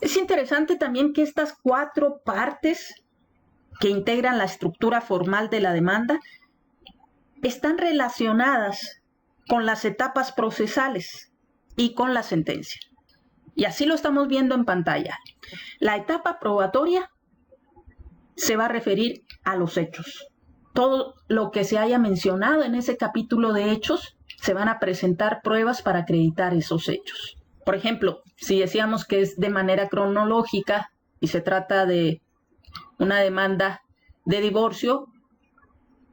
Es interesante también que estas 4 partes que integran la estructura formal de la demanda están relacionadas con las etapas procesales y con la sentencia. Y así lo estamos viendo en pantalla. La etapa probatoria se va a referir a los hechos. Todo lo que se haya mencionado en ese capítulo de hechos, se van a presentar pruebas para acreditar esos hechos. Por ejemplo, si decíamos que es de manera cronológica y se trata de una demanda de divorcio,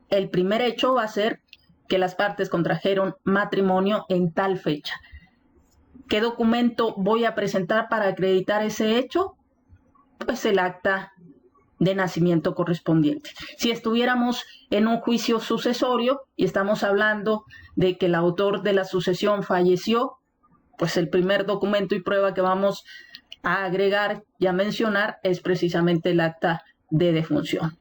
el primer hecho va a ser que las partes contrajeron matrimonio en tal fecha. ¿Qué documento voy a presentar para acreditar ese hecho? Pues el acta de nacimiento correspondiente. Si estuviéramos en un juicio sucesorio y estamos hablando de que el autor de la sucesión falleció, pues el primer documento y prueba que vamos a agregar y a mencionar es precisamente el acta de defunción.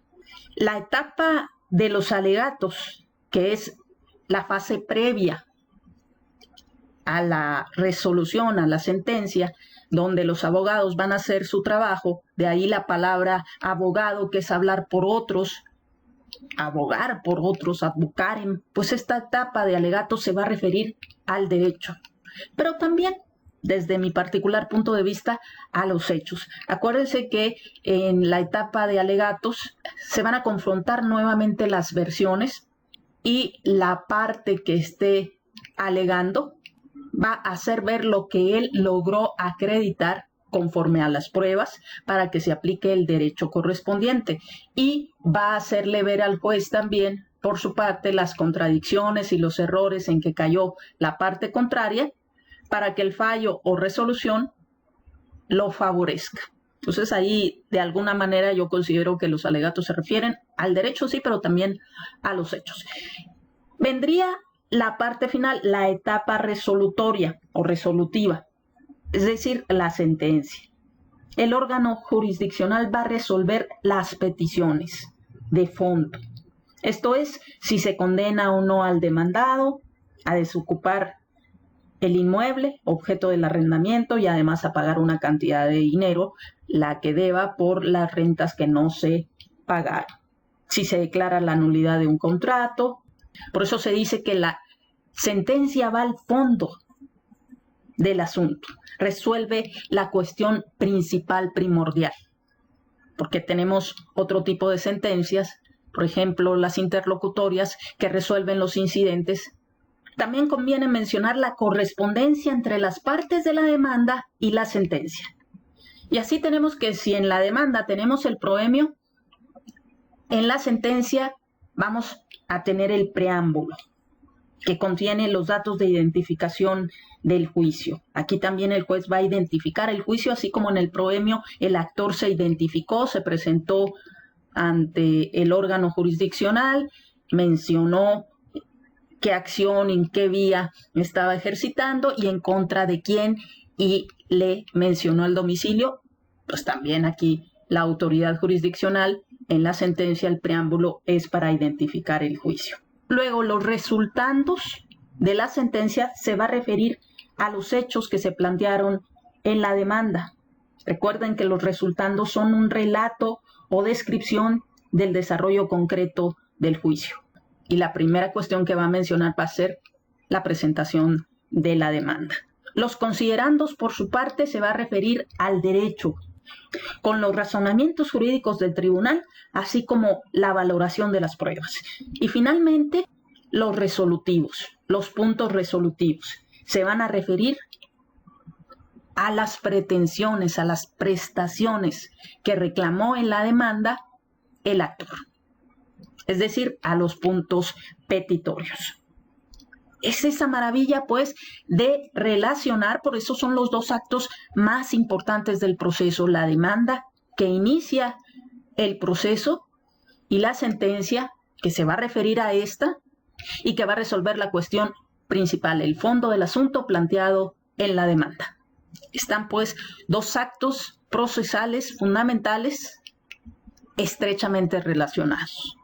La etapa de los alegatos, que es la fase previa a la resolución, a la sentencia, donde los abogados van a hacer su trabajo, de ahí la palabra abogado, que es hablar por otros, abogar por otros, advocaren, pues esta etapa de alegatos se va a referir al derecho, pero también, desde mi particular punto de vista, a los hechos. Acuérdense que en la etapa de alegatos se van a confrontar nuevamente las versiones y la parte que esté alegando va a hacer ver lo que él logró acreditar conforme a las pruebas para que se aplique el derecho correspondiente, y va a hacerle ver al juez también, por su parte, las contradicciones y los errores en que cayó la parte contraria para que el fallo o resolución lo favorezca. Entonces ahí, de alguna manera, yo considero que los alegatos se refieren al derecho, sí, pero también a los hechos. Vendría la parte final, la etapa resolutoria o resolutiva, es decir, la sentencia. El órgano jurisdiccional va a resolver las peticiones de fondo. Esto es, si se condena o no al demandado a desocupar el inmueble, objeto del arrendamiento, y además a pagar una cantidad de dinero, la que deba por las rentas que no se pagaron. Si se declara la nulidad de un contrato. Por eso se dice que la sentencia va al fondo del asunto, resuelve la cuestión principal, primordial, porque tenemos otro tipo de sentencias, por ejemplo, las interlocutorias, que resuelven los incidentes. También conviene mencionar la correspondencia entre las partes de la demanda y la sentencia. Y así tenemos que, si en la demanda tenemos el proemio, en la sentencia vamos a tener el preámbulo, que contiene los datos de identificación del juicio. Aquí también el juez va a identificar el juicio, así como en el proemio el actor se identificó, se presentó ante el órgano jurisdiccional, mencionó qué acción, en qué vía estaba ejercitando y en contra de quién, y le mencionó el domicilio. Pues también aquí la autoridad jurisdiccional, en la sentencia, el preámbulo es para identificar el juicio. Luego, los resultandos de la sentencia se va a referir a los hechos que se plantearon en la demanda. Recuerden que los resultandos son un relato o descripción del desarrollo concreto del juicio. Y la primera cuestión que va a mencionar va a ser la presentación de la demanda. Los considerandos, por su parte, se va a referir al derecho, con los razonamientos jurídicos del tribunal, así como la valoración de las pruebas. Y finalmente, los resolutivos, los puntos resolutivos, se van a referir a las pretensiones, a las prestaciones que reclamó en la demanda el actor, es decir, a los puntos petitorios. Es esa maravilla, pues, de relacionar, por eso son los 2 actos más importantes del proceso: la demanda, que inicia el proceso, y la sentencia, que se va a referir a esta y que va a resolver la cuestión principal, el fondo del asunto planteado en la demanda. Están, pues, 2 actos procesales fundamentales estrechamente relacionados.